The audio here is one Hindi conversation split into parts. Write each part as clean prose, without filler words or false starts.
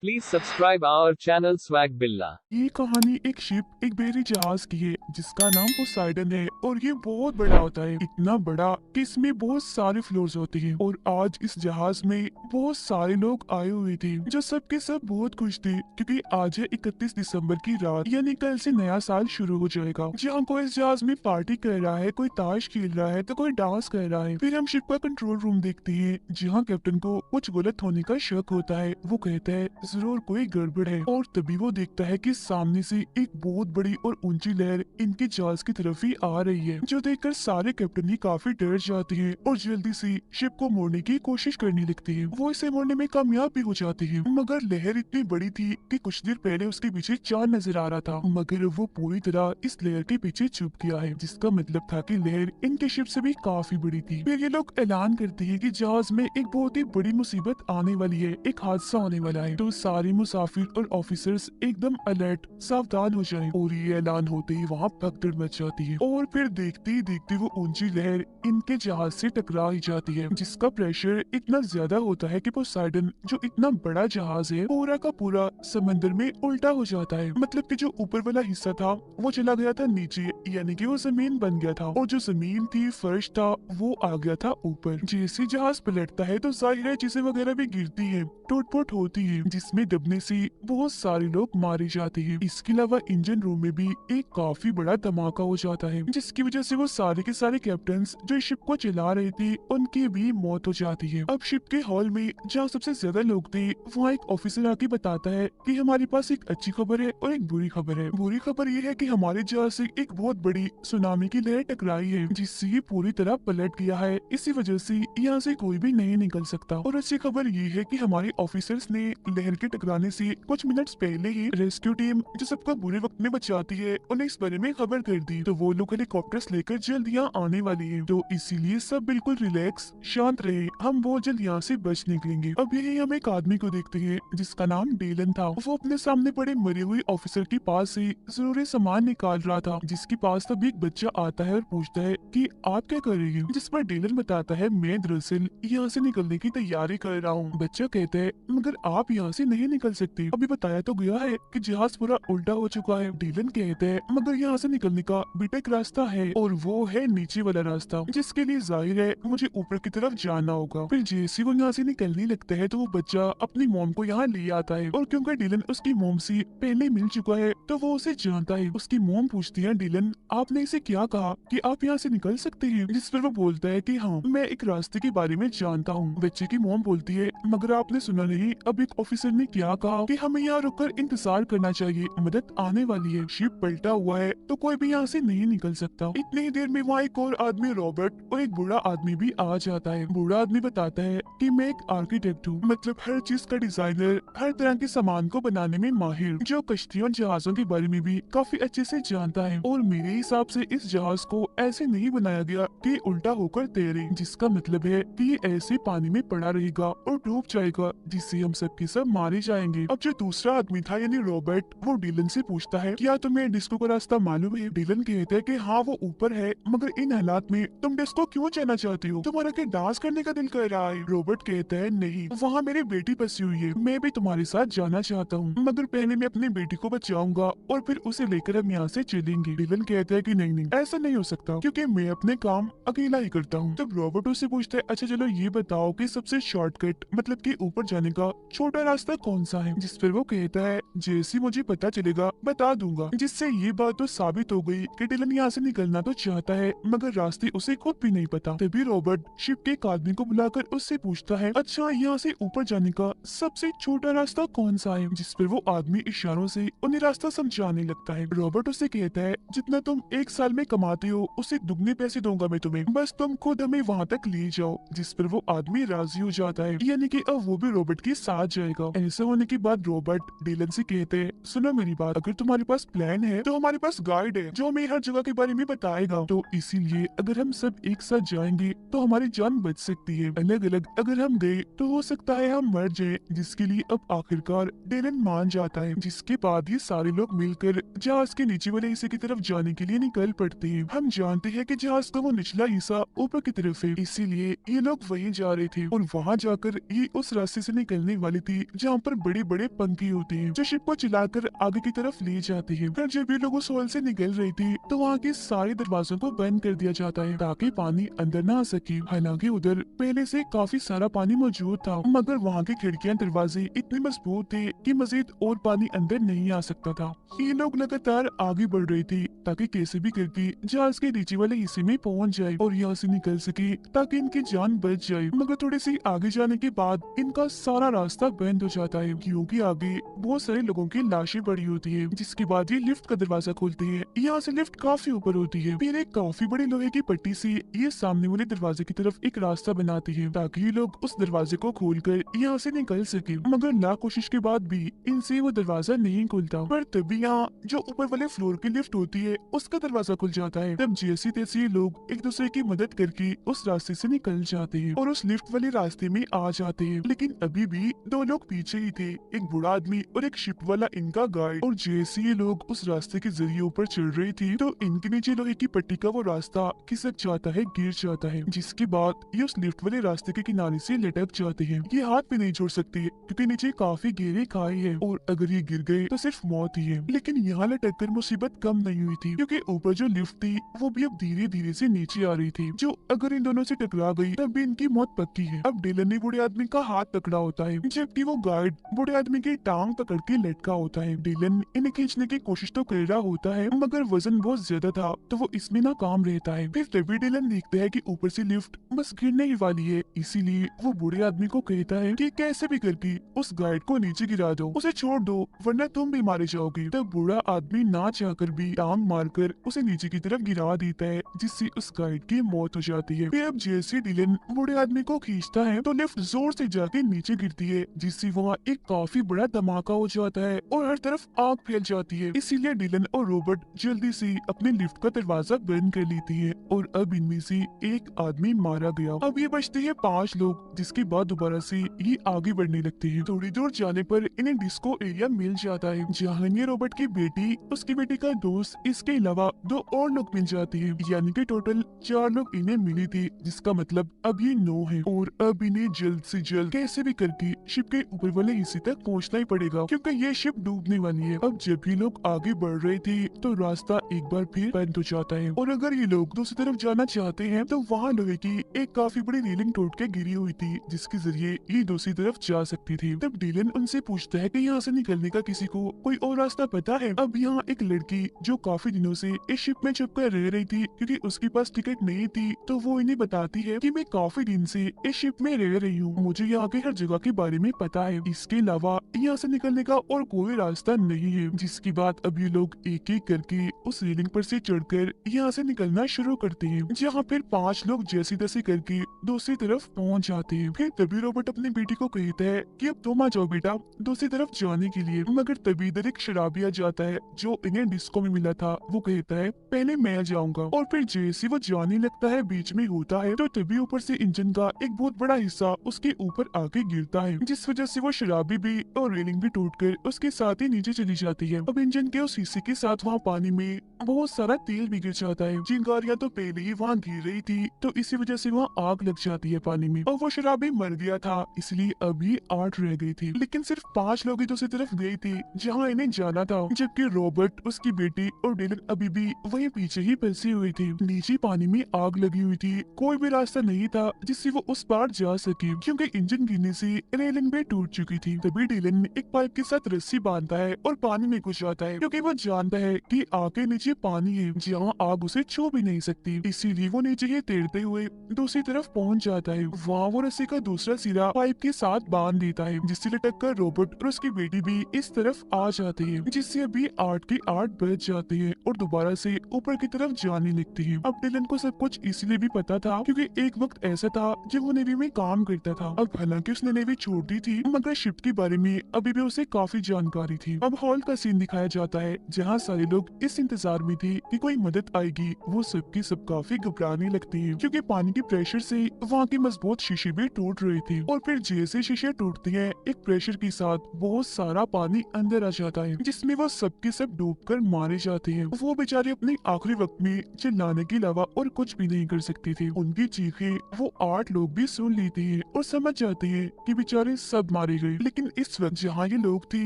Please subscribe our channel Swag Billa. ये कहानी एक शिप एक बहरी जहाज की है जिसका नाम पोसाइडन है और ये बहुत बड़ा होता है, इतना बड़ा कि इसमें बहुत सारे फ्लोर्स होते हैं। और आज इस जहाज में बहुत सारे लोग आए हुए थे जो सब के सब बहुत खुश थे क्योंकि आज है 31 दिसंबर की रात, यानी कल से नया साल शुरू हो जाएगा। जहाँ कोई इस जहाज में पार्टी कर रहा है, कोई ताश खेल रहा है तो कोई डांस कर रहा है। फिर हम शिप का कंट्रोल रूम देखते हैं जहाँ कैप्टन को कुछ गलत होने का शक होता है। वो कहता है जरूर कोई गड़बड़ है और तभी वो देखता है कि सामने से एक बहुत बड़ी और ऊंची लहर इनके जहाज की तरफ ही आ रही है, जो देखकर सारे कैप्टन ही काफी डर जाते हैं और जल्दी से शिप को मोड़ने की कोशिश करने लगते हैं। वो इसे मोड़ने में कामयाब भी हो जाते हैं, मगर लहर इतनी बड़ी थी कि कुछ देर पहले उसके पीछे चांद नजर आ रहा था, मगर वो पूरी तरह इस लहर के पीछे छुप गया है, जिसका मतलब था कि लहर इनके शिप से भी काफी बड़ी थी। फिर ये लोग ऐलान करते हैं कि जहाज में एक बहुत ही बड़ी मुसीबत आने वाली है, एक हादसा होने वाला है। तो सारे मुसाफिर और ऑफिसर्स एकदम अलर्ट सावधान हो जाएं। और ये ऐलान होते ही वहाँ भगदड़ मच जाती है और फिर देखते ही देखते वो ऊंची लहर इनके जहाज से टकरा ही जाती है, जिसका प्रेशर इतना ज्यादा होता है कि पोसाइडन जो इतना बड़ा जहाज है पूरा का पूरा समंदर में उल्टा हो जाता है। मतलब कि जो ऊपर वाला हिस्सा था वो चला गया था नीचे, यानी कि वो जमीन बन गया था, और जो जमीन थी फर्श था वो आ गया था ऊपर। जैसे जहाज पलटता है तो जाहिर है चीजें वगैरह भी गिरती है, टूट-फूट होती है, जिसमें दबने से बहुत सारे लोग मारे जाते हैं। इसके अलावा इंजन रूम में भी एक काफी बड़ा धमाका हो जाता है, जिसकी वजह से वो सारे के सारे कैप्टन्स जो इस शिप को चला रहे थे उनकी भी मौत हो जाती है। अब शिप के हॉल में जहाँ सबसे ज्यादा लोग थे वहाँ एक ऑफिसर आके बताता है कि हमारे पास एक अच्छी खबर है और एक बुरी खबर है। बुरी खबर ये है कि हमारे जहाज से एक बहुत बड़ी सुनामी की लहर टकराई है, जिससे ये पूरी तरह पलट गया है, इसी वजह से यहाँ से कोई भी नहीं निकल सकता। और अच्छी खबर ये है कि हमारे ऑफिसर्स ने लहर के टकराने से कुछ मिनट्स पहले ही रेस्क्यू टीम जो सबको बुरे वक्त में बचाती है उन्हें इस बारे में खबर कर दी, तो वो लोग हेलीकॉप्टर्स लेकर जल्द यहाँ आने वाली है। तो इसीलिए सब बिल्कुल रिलैक्स शांत रहे, हम बहुत जल्द यहाँ से बच निकलेंगे। अब यही हम एक आदमी को देखते हैं जिसका नाम डेलन था। वो अपने सामने पड़े मरे हुए ऑफिसर के पास से जरूरी सामान निकाल रहा था, जिसके पास तब एक बच्चा आता है और पूछता है कि आप क्या कर रही हो, जिस पर डेलन बताता है मैं दरअसल यहाँ से निकलने की तैयारी कर रहा हूँ। बच्चा कहता है मगर आप यहाँ से नहीं निकल सकते, अभी बताया तो गया है कि जहाज पूरा उल्टा हो चुका है। डीलन कहते हैं मगर यहाँ से निकलने का बेटा एक रास्ता है और वो है नीचे वाला रास्ता, जिसके लिए जाहिर है मुझे ऊपर की तरफ जाना होगा। फिर जैसे वो यहाँ से निकलने लगता है तो वो बच्चा अपनी मोम को यहाँ ले आता है, और क्योंकि डीलन उसकी मोम से पहले मिल चुका है तो वो उसे जानता है। उसकी मोम पूछती है डीलन आपने इसे क्या कहा कि आप यहाँ से निकल सकते हैं, जिस पर वो बोलता है कि हाँ मैं एक रास्ते के बारे में जानता हूँ। बच्चे की मोम बोलती है मगर आपने सुना नहीं अब एक ऑफिसर ने क्या कहा कि हमें यहाँ रुककर इंतजार करना चाहिए, मदद आने वाली है। शिप पलटा हुआ है तो कोई भी यहाँ से नहीं निकल सकता। इतनी ही देर में वहाँ एक और आदमी रॉबर्ट और एक बूढ़ा आदमी भी आ जाता है। बूढ़ा आदमी बताता है कि मैं एक आर्किटेक्ट हूँ, मतलब हर चीज का डिजाइनर, हर तरह के सामान को बनाने में माहिर, जो कश्तियों जहाजों के बारे में भी काफी अच्छे से जानता है। और मेरे हिसाब से इस जहाज को ऐसे नहीं बनाया गया कि उल्टा होकर तैरे, जिसका मतलब है कि ये ऐसे पानी में पड़ा रहेगा और डूब जाएगा, जिससे हम सबके सब मारे जाएंगे। अब जो दूसरा आदमी था यानी रॉबर्ट, वो डीलन से पूछता है क्या तुम्हें डिस्को का रास्ता मालूम है। डीलन कहते हैं कि हाँ वो ऊपर है, मगर इन हालात में तुम डिस्को क्यों जाना चाहती हो, तुम्हारा क्या डांस करने का दिल कर रहा है। रॉबर्ट कहता है नहीं, वहाँ मेरी बेटी फंसी हुई है, मैं भी तुम्हारे साथ जाना चाहता हूँ, मगर पहले मैं अपनी बेटी को बचाऊंगा और फिर उसे लेकर हम यहाँ से चलेंगे। डीलन कहता है कि नहीं नहीं ऐसा नहीं हो सकता क्योंकि मैं अपने काम अकेला ही करता हूँ। तब रॉबर्ट उससे पूछता है अच्छा चलो ये बताओ कि सबसे शॉर्टकट मतलब कि ऊपर जाने का छोटा रास्ता कौन सा है, जिस पर वो कहता है जैसे मुझे पता चलेगा बता दूंगा। जिससे ये बात तो साबित हो गई कि डिलन यहाँ से निकलना तो चाहता है मगर रास्ते उसे खुद भी नहीं पता। तभी रॉबर्ट शिप के एक आदमी को बुलाकर उससे पूछता है अच्छा यहाँ से ऊपर जाने का सबसे छोटा रास्ता कौन सा है, जिस पर वो आदमी इशारों से उन्हें रास्ता समझाने लगता है। रॉबर्ट उससे कहता है जितना तुम एक साल में कमाते हो उससे दुगने पैसे दूंगा मैं तुम्हें, बस तुम खुद हमें वहाँ तक ले जाओ। जिस पर वो आदमी राजी हो जाता है, यानी कि अब वो भी रॉबर्ट के साथ जाएगा। ऐसा होने के बाद रॉबर्ट डीलन से कहते हैं सुनो मेरी बात, अगर तुम्हारे पास प्लान है तो हमारे पास गाइड है जो हमें हर जगह के बारे में बताएगा, तो इसीलिए अगर हम सब एक साथ जाएंगे तो हमारी जान बच सकती है, अलग अलग अगर हम गए तो हो सकता है हम मर जाए। जिसके लिए अब आखिरकार डेलन मान जाता है, जिसके बाद ये सारे लोग मिलकर जहाज के नीचे वाले हिस्से की तरफ जाने के लिए निकल पड़ते हैं। हम जानते हैं कि जहाज का वो निचला हिस्सा ऊपर की तरफ है, इसीलिए ये लोग वहीं जा रहे थे और वहाँ जाकर ये उस रास्ते से निकलने वाली थी जहाँ यहाँ पर बड़े बड़े पंखे होते हैं जो शिप को चलाकर आगे की तरफ ले जाते हैं। फिर जब ये लोग उस होल से निकल रही थी तो वहाँ के सारे दरवाजों को बंद कर दिया जाता है ताकि पानी अंदर ना आ सके। हालांकि उधर पहले से काफी सारा पानी मौजूद था, मगर वहाँ के खिड़कियां दरवाजे इतने मजबूत थे कि मजीद और पानी अंदर नहीं आ सकता था। ये लोग लगातार आगे बढ़ रहे थे ताकि कैसे भी करके जहाज के नीचे वाले हिस्से में पहुंच जाए और यहाँ से निकल सके ताकि इनकी जान बच जाए। मगर थोड़ी सी आगे जाने के बाद इनका सारा रास्ता बंद हो जाता है क्योंकि आगे बहुत सारे लोगों की लाशें पड़ी होती है। जिसके बाद ये लिफ्ट का दरवाजा खोलते हैं। यहाँ से लिफ्ट काफी ऊपर होती है। फिर एक काफी बड़ी लोहे की पट्टी से ये सामने वाले दरवाजे की तरफ एक रास्ता बनाती है ताकि ये लोग उस दरवाजे को खोलकर यहाँ से निकल सके। मगर ना कोशिश के बाद भी इनसे वो दरवाजा नहीं खुलता। पर तभी यहाँ जो ऊपर वाले फ्लोर की लिफ्ट होती है उसका दरवाजा खुल जाता है। तब जैसी तैसी लोग एक दूसरे की मदद करके उस रास्ते से निकल जाते हैं और उस लिफ्ट वाले रास्ते में आ जाते हैं। लेकिन अभी भी दो लोग पीछे ही थे, एक बूढ़ा आदमी और एक शिप वाला इनका गाइड। और जैसे ये लोग उस रास्ते के जरिए ऊपर चढ़ रही थी तो इनके नीचे लोहे की पट्टी का वो रास्ता खिसक जाता है, गिर जाता है। जिसके बाद ये उस लिफ्ट वाले रास्ते के किनारे से लटक जाते हैं। ये हाथ भी नहीं छोड़ सकते क्योंकि नीचे काफी गहरे खाई है और अगर ये गिर गए तो सिर्फ मौत ही है। लेकिन यहाँ लटक कर मुसीबत कम नहीं हुई थी क्योंकि ऊपर जो लिफ्ट थी वो भी अब धीरे धीरे से नीचे आ रही थी, जो अगर इन दोनों से टकरा गई तब भी इनकी मौत पक्की है। अब डिलन ने बूढ़े आदमी का हाथ पकड़ा होता है जबकि वो गार्ड बूढ़े आदमी की टांग पकड़ के लटका होता है। डिलन इन्हें खींचने की कोशिश तो कर रहा होता है मगर वजन बहुत ज्यादा था तो वो इसमें नाकाम रहता है। फिर तभी डिलन देखता है कि ऊपर से लिफ्ट बस गिरने ही वाली है, इसीलिए वो बूढ़े आदमी को कहता है कि कैसे भी करके उस गार्ड को नीचे गिरा दो, उसे छोड़ दो वरना तुम भी मारे जाओगे। तब बूढ़ा आदमी ना चाहकर भी टांग मारकर उसे नीचे की तरफ गिरा देता है जिससे उस गाइड की मौत हो जाती है। फिर अब जैसे डिलन बूढ़े आदमी को खींचता है तो लिफ्ट जोर से जाके नीचे गिरती है जिससे वहाँ एक काफी बड़ा धमाका हो जाता है और हर तरफ आग फैल जाती है। इसीलिए डिलन और रॉबर्ट जल्दी से अपने लिफ्ट का दरवाजा बंद कर लेती है और अब इनमें से एक आदमी मारा गया। अब ये बचते हैं 5 लोग जिसके बाद दोबारा से ये आगे बढ़ने लगते हैं। थोड़ी दूर जाने पर इन्हें डिस्को एरिया मिल जाता है जहाँ इन्हें रॉबर्ट की बेटी, उसकी बेटी का दोस्त, इसके अलावा 2 और लोग मिल जाते हैं, यानी कि टोटल 4 लोग इन्हें मिले थे जिसका मतलब अब ये 9 है। और अब इन्हें जल्द से जल्द कैसे भी करके शिप के ऊपर वाले हिस्से तक पहुंचना ही पड़ेगा क्योंकि ये शिप डूबने वाली है। अब जब भी लोग आगे बढ़ रहे थे तो रास्ता एक बार फिर बंद हो जाता है और अगर ये लोग दूसरी तरफ जाना चाहते हैं तो वहाँ लोहे की एक काफी बड़ी रेलिंग टूट के गिरी हुई थी जिसके जरिए ये दूसरी तरफ जा सकती थी। तब डिलन उनसे पूछता है कि यहाँ से निकलने का किसी को कोई और रास्ता पता है। अब यहाँ एक लड़की जो काफी दिनों से इस शिप में छुप कर रह रही थी क्योंकि उसके पास टिकट नहीं थी तो वो इन्हें बताती है कि मैं काफी दिन से इस शिप में रह रही हूँ, मुझे यहाँ के हर जगह के बारे में पता है, इसके अलावा यहाँ से निकलने का और कोई रास्ता नहीं है। जिसके बाद अब ये लोग एक एक करके उस रेलिंग पर से चढ़कर यहाँ से निकलना शुरू करते हैं जहाँ फिर 5 लोग जैसी तैसी करके दूसरी तरफ पहुँच जाते हैं। फिर तभी रॉबर्ट अपनी बेटी को कहता है कि अब तुम आ जाओ बेटा दूसरी तरफ जाने के लिए। मगर तभी इधर एक शराबी आ जाता है जो इन्हें डिस्को में मिला था। वो कहता है पहले मैं जाऊंगा और फिर जैसे वो जाने लगता है बीच में होता है तो तभी ऊपर से इंजन का एक बहुत बड़ा हिस्सा उसके ऊपर आके गिरता है जिस वजह से वो शराबी भी और रेलिंग भी टूटकर उसके साथ ही नीचे चली जाती है। अब इंजन के उस हिस्से के साथ वहाँ पानी में बहुत सारा तेल भी गिर जाता है। चिंगारियां तो पहले ही वहाँ गिर रही थी तो इसी वजह से वहाँ आग लग जाती है पानी में और वो शराबी मर गया था, इसलिए अभी 8 रह गई थी। लेकिन सिर्फ 5 लोग ही दूसरी तरफ गए थे जहाँ इन्हें जाना था, जबकि रॉबर्ट, उसकी बेटी और डिलन अभी भी वहीं पीछे ही फंसे हुए थे। नीचे पानी में आग लगी हुई थी, कोई भी रास्ता नहीं था जिससे वो उस पार जा सके क्योंकि इंजन गिरने से रेलिंग भी टूट चुकी थी। तभी डिलन एक पाइप के साथ रस्सी बांधता है और पानी में घुस जाता है क्योंकि वो जानता है कि आग के नीचे पानी है जहाँ आग उसे छू भी नहीं सकती, इसीलिए वो नीचे ही तैरते हुए दूसरी तरफ पहुंच जाता है। वहाँ वो रस्सी का दूसरा सिरा पाइप के साथ बांध देता है जिससे लटक कर रॉबर्ट और उसकी बेटी भी इस तरफ आ जाते हैं जिससे अभी 8 के 8 बज जाते हैं और दोबारा से ऊपर की तरफ जाने लगते हैं। अब डिलन को सब कुछ इसलिए भी पता था क्योंकि एक वक्त ऐसा था जब वो नेवी में काम करता था। अब हालांकि उसने नेवी छोड़ दी थी मगर शिप के बारे में अभी भी उसे काफी जानकारी थी। अब हॉल का सीन दिखाया जाता है जहाँ सारे लोग इस इंतजार में थे कि कोई मदद आएगी। वो सबके सब काफी घबराने लगते हैं क्योंकि पानी के प्रेशर से वहाँ की मजबूत शीशे भी टूट रही थी। और फिर जैसे शीशे टूटते हैं, एक प्रेशर के साथ बहुत सारा पानी अंदर आ जाता है, जिसमें वो सबके सब डूबकर मारे जाते हैं। वो बेचारे अपने आखिरी वक्त में चिल्लाने के अलावा और कुछ भी नहीं कर सकते थे। उनकी चीखें वो 8 लोग भी सुन लेते हैं और समझ जाते हैं कि बेचारे सब मारे गए। लेकिन इस वक्त जहाँ ये लोग थे,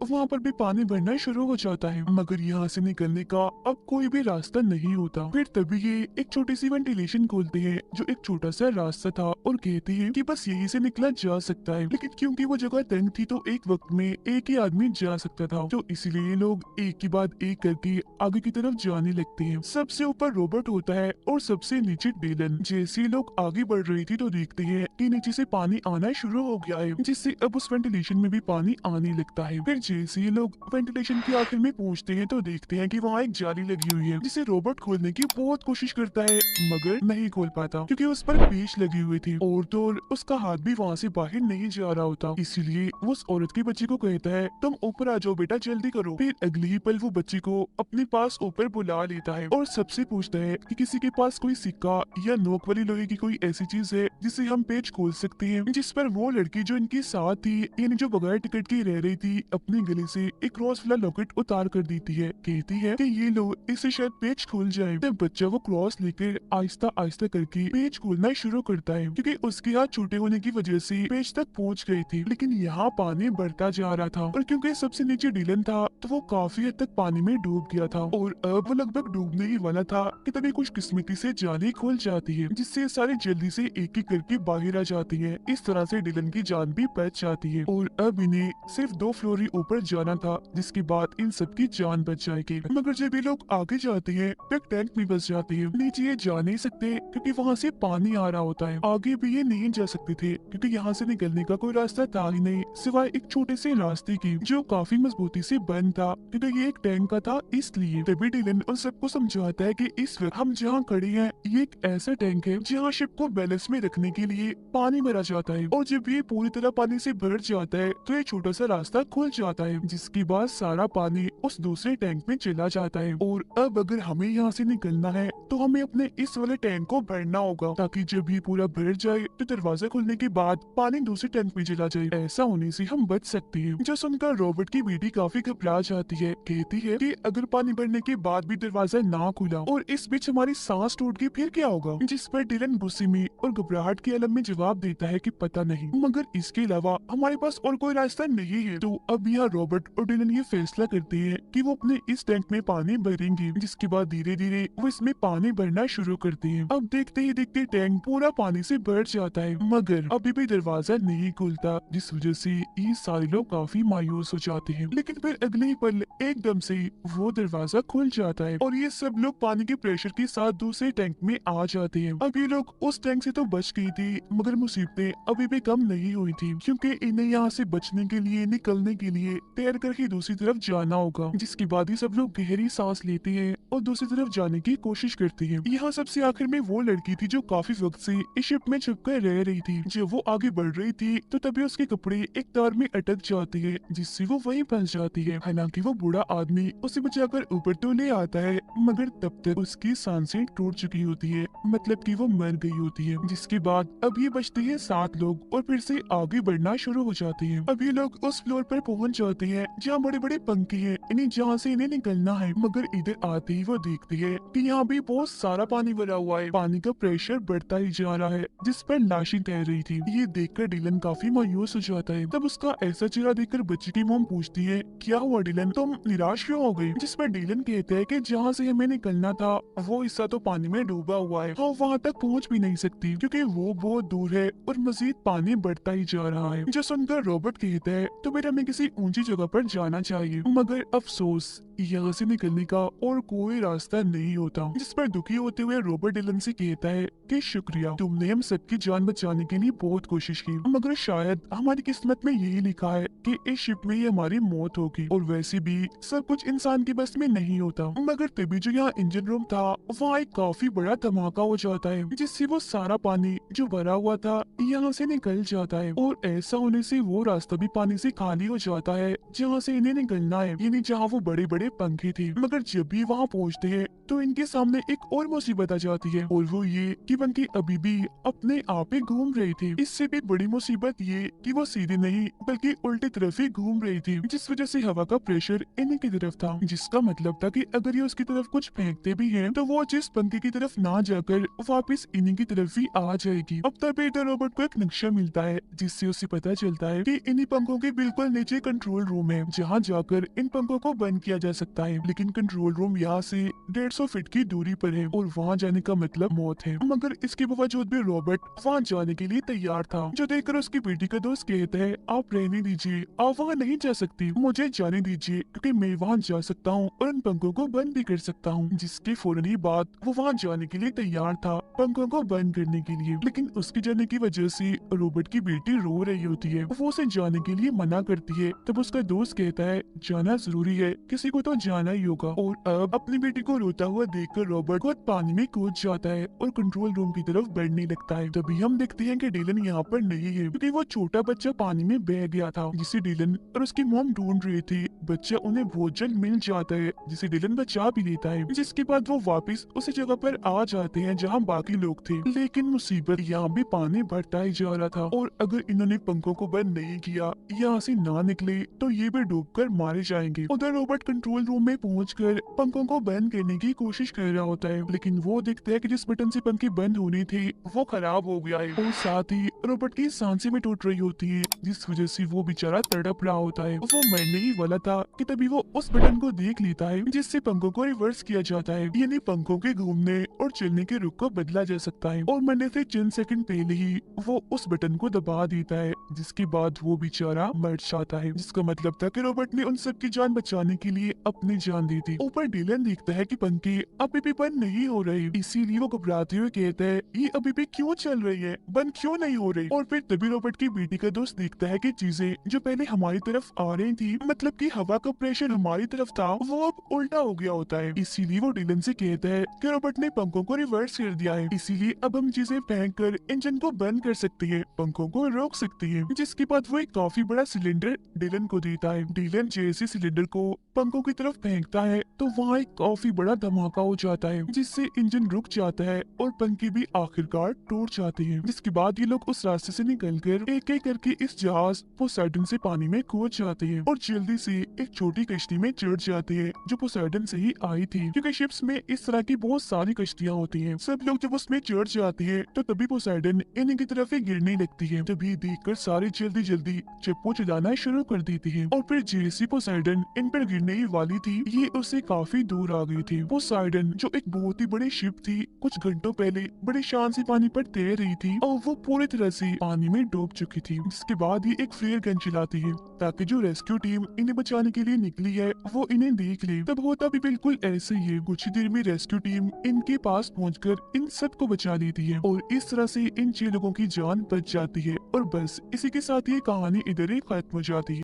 वहाँ पर भी पानी भरना शुरू हो जाता है, मगर यहाँ से निकलने का अब कोई भी रास्ता नहीं होता। फिर तभी ये एक छोटी सी वेंटिलेशन खोलते हैं, जो एक छोटा सा रास्ता था, और कहते हैं कि बस यहीं से निकला जा सकता है। लेकिन क्योंकि वो जगह तंग थी, तो एक वक्त में एक ही आदमी जा सकता था, तो इसलिए लोग एक के बाद एक करके आगे की तरफ जाने लगते हैं। सबसे ऊपर रॉबर्ट होता है और सबसे नीचे डीलन। जैसे लोग आगे बढ़ रही थी, तो देखते हैं कि नीचे से पानी आना शुरू हो गया है, जिससे अब उस वेंटिलेशन में भी पानी आने लगता है। फिर जैसे ये लोग वेंटिलेशन के आखिर में पहुंचते हैं, तो देखते हैं कि वहाँ एक जाली लगी हुई है, जिसे रॉबर्ट खोलने की बहुत कोशिश करता है, मगर नहीं खोल पाता, क्योंकि उस पर पेच लगी हुई थी, और तो और उसका हाथ भी वहाँ से बाहर नहीं जा रहा होता। इसीलिए वो उस औरत के बच्चे को कहता है, तुम ऊपर आ जाओ बेटा, जल्दी करो। फिर अगले ही पल वो बच्चे को अपने पास ऊपर बुला लेता है और सबसे पूछता है कि किसी के पास कोई सिक्का या नोक वाली लोहे की कोई ऐसी चीज है जिसे हम पेच खोल सकते हैं। जिस पर वो लड़की जो इनके साथ थी, यानी जो बगैर टिकट की रह रही थी, अपने गले से एक क्रॉस वाला लॉकेट उतार कर देती है। कहती है कि ये लो, इससे शायद पेच खुल जाए। तब बच्चा वो क्रॉस लेकर आहिस्ता आहिस्ता करके पेच खोलना शुरू करता है, क्योंकि उसके हाथ छोटे होने की वजह से पेच तक पहुंच गई थी। लेकिन यहाँ पानी बढ़ता जा रहा था, और क्योंकि सबसे नीचे डीलन था, तो वो काफी हद तक पानी में डूब गया था, और अब वो लगभग डूबने ही वाला था कि तभी कुछ किस्मती से जाली खुल जाती है, जिससे सारे जल्दी से एक एक करके बाहर आ जाती है। इस तरह से डीलन की जान भी बच जाती है, और अब इन्हें सिर्फ 2 फ्लोर ही ऊपर जाना था, जिसके बाद इन सबकी जान बच जाएगी। मगर जब ये लोग आगे जाते हैं, तो एक टैंक में बस जाते हैं। नीचे ये जा नहीं सकते, क्योंकि वहाँ से पानी आ रहा होता है। आगे भी ये नहीं जा सकते थे, क्योंकि यहाँ से निकलने का कोई रास्ता था ही नहीं, सिवाय एक छोटे से रास्ते की, जो काफी मजबूती से बंद था, क्योंकि ये एक टैंक का था। इसलिए तभी डीलन उन सबको समझाता है कि इस वक्त हम जहाँ खड़े हैं, ये एक ऐसा टैंक है जहाँ शिप को बैलेंस में रखने के लिए पानी भरा जाता है, और जब ये पूरी तरह पानी से भर जाता है, तो ये छोटा सा रास्ता खुल जाता है, जिसके बाद सारा पानी उस दूसरे टैंक में चला जाता है। और अब अगर हमें यहाँ से निकलना है, तो हमें अपने इस वाले टैंक को भरना होगा, ताकि जब ये पूरा भर जाए, तो दरवाजा खुलने के बाद पानी दूसरे टैंक में चला जाए। ऐसा होने से हम बच सकते हैं। जो सुनकर रॉबर्ट की बेटी काफी घबरा जाती है। कहती है कि अगर पानी भरने के बाद भी दरवाजा ना खुला और इस बीच हमारी सांस टूट गई, फिर क्या होगा? जिस पर डीलन गुस्से में और घबराहट के आलम में जवाब देता है कि पता नहीं, मगर इसके अलावा हमारे पास और कोई रास्ता नहीं है। तो अब यहाँ रॉबर्ट और डीलन ये फैसला करते हैं कि वो अपने इस टैंक में पानी भरेंगे, जिसके बाद धीरे धीरे वो इसमें पानी भरना शुरू करते हैं। अब देखते ही देखते टैंक पूरा पानी से भर जाता है, मगर अभी भी दरवाजा नहीं खुलता, जिस वजह से ये सारे लोग काफी मायूस हो जाते हैं। लेकिन फिर अगले ही पल एकदम से वो दरवाजा खुल जाता है, और ये सब लोग पानी के प्रेशर के साथ दूसरे टैंक में आ जाते हैं। अब ये लोग उस टैंक से तो बच गई थी, मगर मुसीबतें अभी भी कम नहीं हुई थी, क्योंकि इन्हें यहाँ से बचने के लिए, निकलने के लिए तैर कर ही दूसरी तरफ जाना होगा। जिसके बाद ही सब लोग गहरी सांस लेते हैं और दूसरी तरफ जाने की कोशिश करते हैं। यहाँ सबसे आखिर में वो लड़की थी जो काफी वक्त से इस शिप में छुपकर रह रही थी। जब वो आगे बढ़ रही थी, तो तभी उसके कपड़े एक तार में अटक जाते हैं, जिससे वो वहीं फंस जाती है। हालांकि वो बूढ़ा आदमी उसे बचाकर ऊपर तो ले आता है, मगर तब तक उसकी सांसें टूट चुकी होती है, मतलब कि वो मर गई होती है। जिसके बाद अब ये बचते हैं 7 लोग, और फिर से आगे बढ़ना शुरू हो जाते हैं। अब ये लोग उस फ्लोर पर पहुंच जाते हैं जहाँ बड़े बड़े पंखे हैं, इन्हें जहाँ से इन्हें निकलना है। मगर इधर आते ही वो देखती है कि यहाँ भी बहुत सारा पानी भरा हुआ है, पानी का प्रेशर बढ़ता ही जा रहा है, जिस पर लाशें तैर रही थी। ये देखकर डीलन काफी मायूस हो जाता है। तब उसका ऐसा चेहरा देखकर बच्चे की मॉम पूछती है, क्या हुआ डीलन, तुम निराश क्यों हो गई? जिस पर डीलन कहता है कि जहाँ से हमें निकलना था, वो हिस्सा तो पानी में डूबा हुआ है, हम वहाँ तक पहुँच भी नहीं सकती, क्योंकि वो बहुत दूर है और मजीद पानी बढ़ता ही जा रहा है। जो सुनकर रॉबर्ट कहता है, तो फिर हमें किसी ऊंची जगह पर जाना चाहिए, मगर अफसोस यहाँ से निकलने का और कोई रास्ता नहीं होता। जिस पर दुखी होते हुए रॉबर्ट डीलन से कहता है कि शुक्रिया, तुमने हम सबकी जान बचाने के लिए बहुत कोशिश की, मगर शायद हमारी किस्मत में यही लिखा है कि इस शिप में ही हमारी मौत होगी, और वैसे भी सब कुछ इंसान के बस में नहीं होता। मगर तभी जो यहाँ इंजन रूम था, वहाँ एक काफी बड़ा धमाका हो जाता है, जिससे वो सारा पानी जो भरा हुआ था यहाँ से निकल जाता है, और ऐसा होने से वो रास्ता भी पानी से खाली हो जाता है जहाँ से इन्हें निकलना है, यानी जहाँ वो बड़े बड़े पंखे थे। मगर जब भी वहाँ पहुँचते हैं, तो इनके सामने एक और मुसीबत आ जाती है, और वो ये कि बंकी अभी भी अपने आप ही घूम रही थी। इससे भी बड़ी मुसीबत ये कि वो सीधी नहीं बल्कि उल्टी तरफ ही घूम रही थी, जिस वजह से हवा का प्रेशर इन्हीं की तरफ था, जिसका मतलब था कि अगर ये उसकी तरफ कुछ फेंकते भी हैं तो वो जिस बंकी की तरफ ना जाकर वापस इन्हीं की तरफ ही आ जाएगी। अब तभी तो रोबोट को एक नक्शा मिलता है, जिससे उसे पता चलता है कि इन्हीं पंखों के बिल्कुल नीचे कंट्रोल रूम है, जहाँ जाकर इन पंखों को बंद किया जा सकता है। लेकिन कंट्रोल रूम यहाँ से 150 फीट की दूरी पर है और वहाँ जाने का मतलब मौत है। मगर इसके बावजूद भी रॉबर्ट वहाँ जाने के लिए तैयार था, जो देखकर उसकी बेटी का दोस्त कहता है, आप रहने दीजिए, आप वहाँ नहीं जा सकती, मुझे जाने दीजिए क्योंकि मैं वहाँ जा सकता हूँ और उन पंखों को बंद भी कर सकता हूँ। जिसके फौरन ही बाद वो वहाँ जाने के लिए तैयार था, पंखों को बंद करने के लिए। लेकिन उसके जाने की वजह से रॉबर्ट की बेटी रो रही होती है, वो उसे जाने के लिए मना करती है। तब उसका दोस्त कहता है, जाना जरूरी है, किसी को तो जाना ही होगा। और अब अपनी बेटी को रोता हुआ देखकर रॉबर्ट खुद पानी में कूद जाता है और कंट्रोल रूम की तरफ बढ़ने लगता है। तभी हम देखते हैं कि डीलन यहाँ पर नहीं है, क्योंकि वो छोटा बच्चा पानी में बह गया था, जिसे डीलन और उसकी मॉम ढूंढ रही थी। बच्चा उन्हें बहुत जल्द मिल जाता है, जिसे डीलन बचा भी लेता है, जिसके बाद वो वापस उसी जगह पर आ जाते हैं जहाँ बाकी लोग थे। लेकिन मुसीबत यहाँ भी पानी बढ़ता ही जा रहा था, और अगर इन्होंने पंखों को बंद नहीं किया, यहाँ से ना निकले तो ये भी डूबकर मारे जाएंगे। उधर रॉबर्ट कंट्रोल रूम में पहुंचकर पंखों को बंद करने की कोशिश कर रहा होता है, लेकिन वो देखता है कि जिस बटन से पंखे बंद होने थे वो खराब हो गया है, और साथ ही रॉबर्ट की सांसें भी टूट रही होती है, जिस वजह से वो बेचारा तड़प रहा होता है। वो मरने ही वाला था कि तभी वो उस बटन को देख लेता है, जिससे पंखों को रिवर्स किया जाता है, यानी पंखों के घूमने और चलने के रुख को बदला जा सकता है। और मरने से चंद सेकंड पहले ही वो उस बटन को दबा देता है, जिसके बाद वो बेचारा मर जाता है, जिसका मतलब था कि रॉबर्ट ने उन सब की जान बचाने के लिए अपनी जान दी थी। ऊपर डीलन देखता है कि पंखे अभी भी बंद नहीं हो रहे, इसीलिए वो घबराते हुए कहता है, ये अभी भी क्यों चल रही है, बंद क्यों नहीं हो रही। और फिर तभी रॉबर्ट की बेटी का दोस्त देखता है कि चीजें जो पहले हमारी तरफ आ रही थी, मतलब कि हवा का प्रेशर हमारी तरफ था, वो अब उल्टा हो गया होता है। इसीलिए वो डीलन से कहता है कि रॉबर्ट ने पंखों को रिवर्स कर दिया है, इसीलिए अब हम चीजें फेंक कर इंजन को बंद कर सकते हैं, पंखों को रोक सकते हैं। जिसके बाद वो एक काफी बड़ा सिलेंडर डीलन को देता है। डीलन जैसे सिलेंडर को पंखों की तरफ फेंकता है तो वहाँ एक काफी बड़ा धमाका हो जाता है, जिससे इंजन रुक जाता है और पंखे भी आखिरकार टूट जाते हैं। जिसके बाद ये लोग उस रास्ते से निकलकर एक एक करके इस जहाज पोसाइडन से पानी में कूद जाते हैं और जल्दी से एक छोटी कश्ती में चढ़ जाते हैं, जो पोसाइडन से ही आई थी, क्योंकि शिप्स में इस तरह की बहुत सारी कश्तियाँ होती हैं। सब लोग जब उसमें चढ़ जाते हैं तो तभी पोसाइडन इन्हीं की तरफ ही गिरने लगती है। तभी देखकर सारे जल्दी जल्दी चप्पू चलाना शुरू कर देती है, और फिर जैसे पोसाइडन इन पर गिरने ही वाली थी, ये उससे काफी दूर आ गई थी। पोसाइडन जो एक बहुत ही बड़ी शिप थी, कुछ घंटों पहले बड़ी शान से पानी पर तैर रही थी और वो पूरी तरह से पानी में डूब चुकी थी। जिसके बाद ये एक फ्लेयर गन चलाती है ताकि जो रेस्क्यू टीम इन्हें बचाने के लिए निकली है वो इन्हें देख ले। तब होता भी बिल्कुल ऐसे ही है, कुछ ही देर में रेस्क्यू टीम इनके पास पहुंचकर इन सबको बचा लेती है और इस तरह से इन 6 लोगों की जान बच जाती है। और बस इसी के साथ ये कहानी इधर ही खत्म हो जाती है।